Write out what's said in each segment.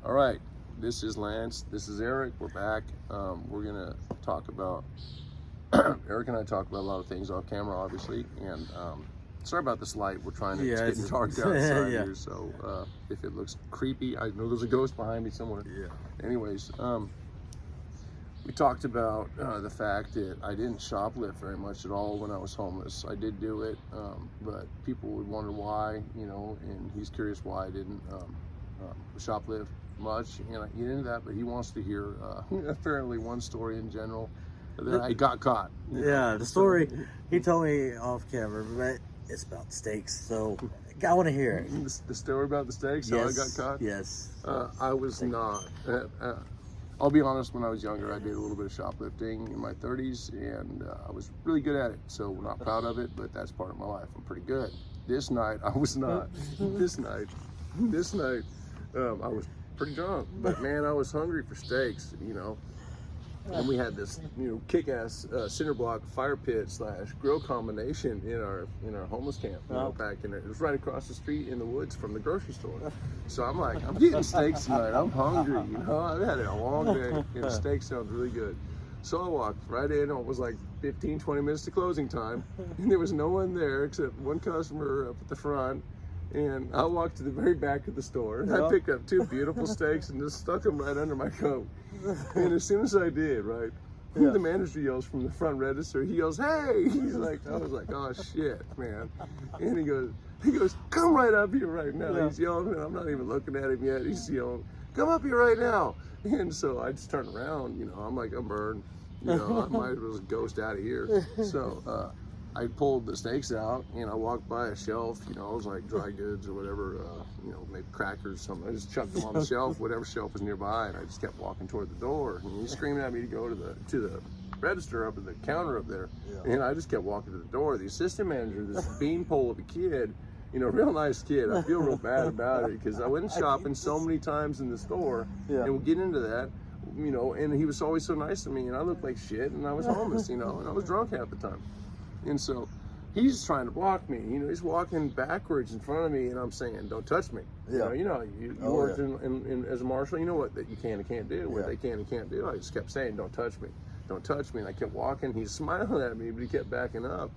All right, this is Lance. This is Eric. We're back. We're gonna talk about Eric and I talk about a lot of things off camera, obviously. And sorry about this light. We're trying to. It's getting dark outside here, so if it looks creepy, I know there's a ghost behind me somewhere. Yeah. Anyways, we talked about the fact that I didn't shoplift very much at all when I was homeless. I did do it, but people would wonder why, and he's curious why I didn't shoplift much, and I get into that, but he wants to hear apparently one story in general that I got caught. Yeah, the story he told me off camera, but it's about steaks, so I want to hear it. The story about the steaks, how I got caught? Yes. I was not. I'll be honest, when I was younger, I did a little bit of shoplifting in my 30s, and I was really good at it, so we're not proud of it, but that's part of my life. I'm pretty good. This night, I was not. This night, I was pretty drunk, but man, I was hungry for steaks, and we had this, kick-ass cinder block fire pit / grill combination in our homeless camp, back in there. It was right across the street in the woods from the grocery store. So I'm like, I'm getting steaks tonight. I'm hungry, I've had a long day, and steak sounds really good. So I walked right in. It was like 15, 20 minutes to closing time, and there was no one there except one customer up at the front. And I walked to the very back of the store, and I picked up 2 beautiful steaks and just stuck them right under my coat. And as soon as I did, the manager yells from the front register. He yells, "Hey!" He's like, I was like, "Oh shit, man!" And he goes, "Come right up here right now." He's yelling, and I'm not even looking at him yet. He's yelling, "Come up here right now!" And so I just turned around. I'm like, I'm burned. I might as well just ghost out of here. So I pulled the steaks out, and I walked by a shelf, it was like dry goods or whatever, maybe crackers or something. I just chucked them on the shelf, whatever shelf was nearby, and I just kept walking toward the door. And he's screaming at me to go to the register up at the counter up there. And I just kept walking to the door. The assistant manager, this beanpole of a kid, real nice kid. I feel real bad about it because I went shopping so many times in the store, and we'll get into that. And he was always so nice to me, and I looked like shit, and I was homeless, and I was drunk half the time. And so he's trying to block me. He's walking backwards in front of me, and I'm saying, "Don't touch me." You worked in as a marshal. You know what that you can and can't do, what they can and can't do. I just kept saying, "Don't touch me, don't touch me." And I kept walking. He's smiling at me, but he kept backing up.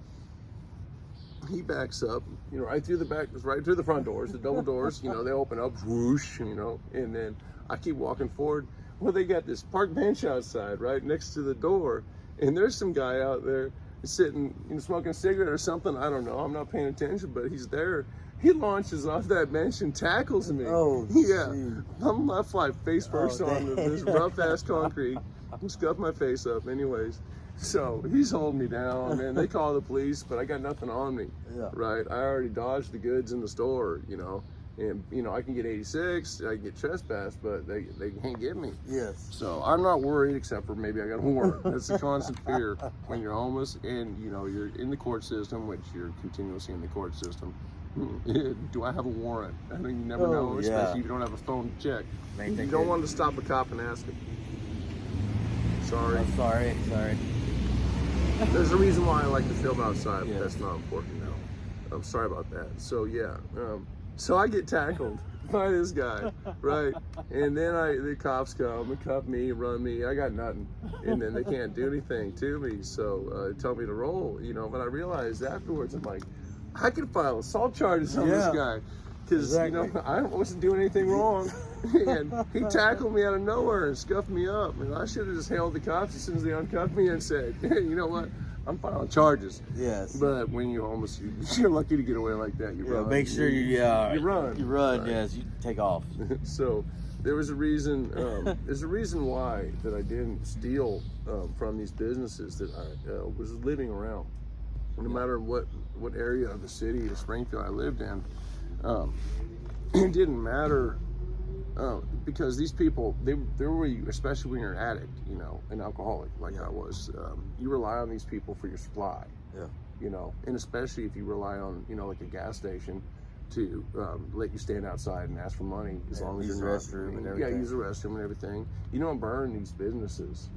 He backs up, right through the front doors, the double doors. They open up, whoosh, and then I keep walking forward. Well, they got this park bench outside, right next to the door, and there's some guy out there sitting, smoking a cigarette or something. I don't know. I'm not paying attention, but he's there. He launches off that bench and tackles me. Oh, yeah. geez. I fly face first on this rough ass concrete and scuff my face up. Anyways, so he's holding me down, and they call the police, but I got nothing on me. Right? I already dodged the goods in the store, And I can get 86, I can get trespassed, but they can't get me. Yes. So I'm not worried, except for maybe I got a warrant. That's a constant fear when you're homeless and you're in the court system, which you're continuously in the court system. Do I have a warrant? I mean, you never know, especially if you don't have a phone to check. You don't want to stop a cop and ask him. Sorry. Oh, sorry. There's a reason why I like to film outside, but that's not important now. I'm sorry about that. So yeah. So I get tackled by this guy, right? And then the cops come and cuff me, run me. I got nothing, and then they can't do anything to me. So tell me to roll, But I realized afterwards, I'm like, I could file assault charges on this guy because I wasn't doing anything wrong, and he tackled me out of nowhere and scuffed me up. And I should have just hailed the cops as soon as they uncuffed me and said, "Hey, you know what? I'm filing charges." Yes. But when you're homeless, you're lucky to get away like that. You run. Make sure you run. You run. Right. Yes. You take off. So there was a reason. There's a reason why that I didn't steal from these businesses that I was living around. No matter what area of the city of Springfield I lived in, it didn't matter. Because these people, they were, especially when you're an addict, an alcoholic like I was, you rely on these people for your supply. And especially if you rely on, like a gas station to let you stand outside and ask for money as long as you're not, use the restroom and everything. Yeah, use the restroom and everything. You don't burn these businesses.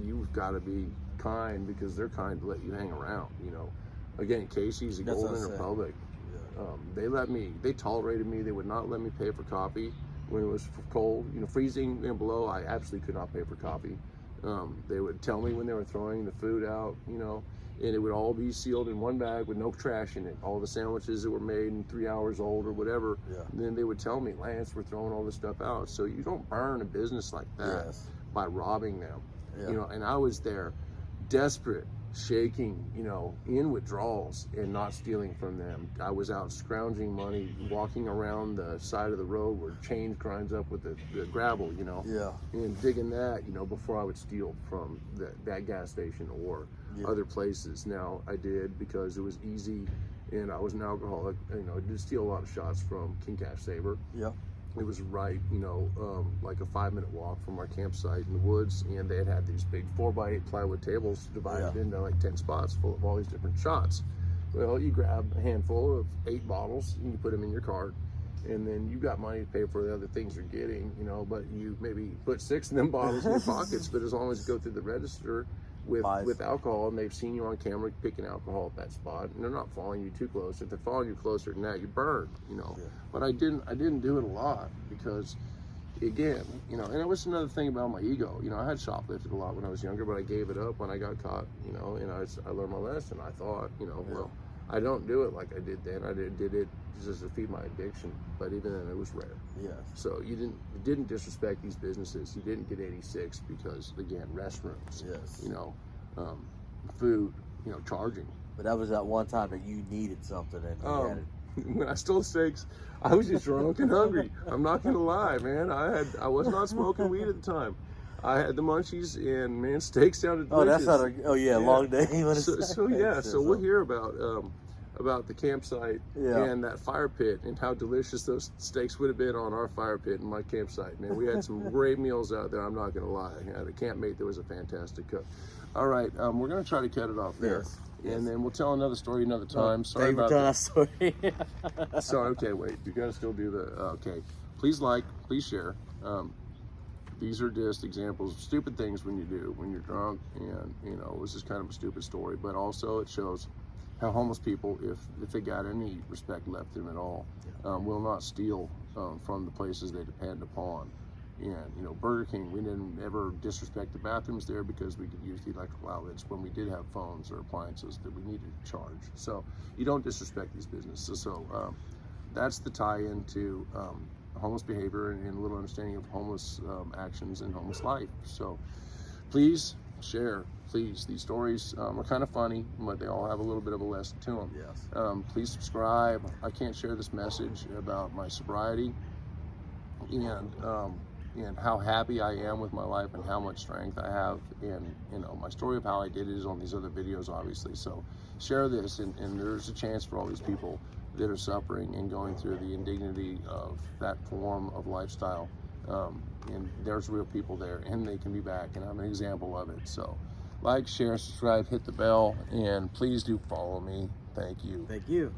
You've got to be kind because they're kind to let you hang around. Again, Casey's, a Golden Republic. They tolerated me. They would not let me pay for coffee. when it was cold, you know, freezing and below. I absolutely could not pay for coffee. They would tell me when they were throwing the food out, you know, and it would all be sealed in one bag with no trash in it. All the sandwiches that were made in 3 hours old or whatever. Yeah. And then they would tell me, Lance, we're throwing all this stuff out. So you don't burn a business like that Yes. by robbing them. Yeah. You know, and I was there desperate, shaking, you know, in withdrawals and not stealing from them. I was out scrounging money, walking around the side of the road where change grinds up with the gravel, you know, Yeah. and digging that, you know, before I would steal from that gas station or other places. Now I did because it was easy, and I was an alcoholic. You know, I did steal a lot of shots from King Cash Saber. Yeah. It was right, you know, like a 5-minute walk from our campsite in the woods, and they had these big 4x8 plywood tables divided into like 10 spots full of all these different shots. Well, you grab a handful of 8 bottles and you put them in your cart, and then you got money to pay for the other things you're getting, you know, but you maybe put 6 of them bottles in your pockets, but as long as you go through the register with alcohol, and they've seen you on camera picking alcohol at that spot, and they're not following you too close. If they're following you closer than that, you burn, you know. Yeah. But I didn't do it a lot because, again, you know, and it was another thing about my ego. You know, I had shoplifted a lot when I was younger, but I gave it up when I got caught, you know, and I learned my lesson. I thought, you know, well, I don't do it like I did then. I did it just to feed my addiction, but even then it was rare. Yes. So you didn't disrespect these businesses. You didn't get 86 because, again, restrooms, Yes. you know, food, you know, charging. But that was that one time that you needed something, and you had it. When I stole steaks, I was just drunk and hungry. I'm not gonna lie, man. I was not smoking weed at the time. I had the munchies, and man, steak sounded Oh, delicious. that's not a. Oh yeah, long day. When it's So we'll hear about the campsite Yeah. and that fire pit and how delicious those steaks would have been on our fire pit in my campsite. Man, we had some great meals out there. I'm not gonna lie. The campmate there was a fantastic cook. All right, we're gonna try to cut it off there. Yes. And then we'll tell another story another time. Sorry Thank you for about telling that. that story. Sorry, okay, wait. You gotta still do the, okay. Please like, please share. These are just examples of stupid things when you're drunk, and, you know, it was just kind of a stupid story, but also it shows how homeless people, if they got any respect left in them at all, will not steal from the places they depend upon. And, you know, Burger King, we didn't ever disrespect the bathrooms there because we could use the electrical outlets when we did have phones or appliances that we needed to charge. So you don't disrespect these businesses. So that's the tie-in to homeless behavior and a little understanding of homeless actions and homeless life. So please share. Please, these stories are kind of funny, but they all have a little bit of a lesson to them. Yes. Please subscribe. I can't share this message about my sobriety and how happy I am with my life and how much strength I have. And, you know, my story of how I did it is on these other videos, obviously. So share this, and there's a chance for all these people that are suffering and going through the indignity of that form of lifestyle. And there's real people there, and they can be back, and I'm an example of it. So like, share, subscribe, hit the bell, and please do follow me. Thank you. Thank you.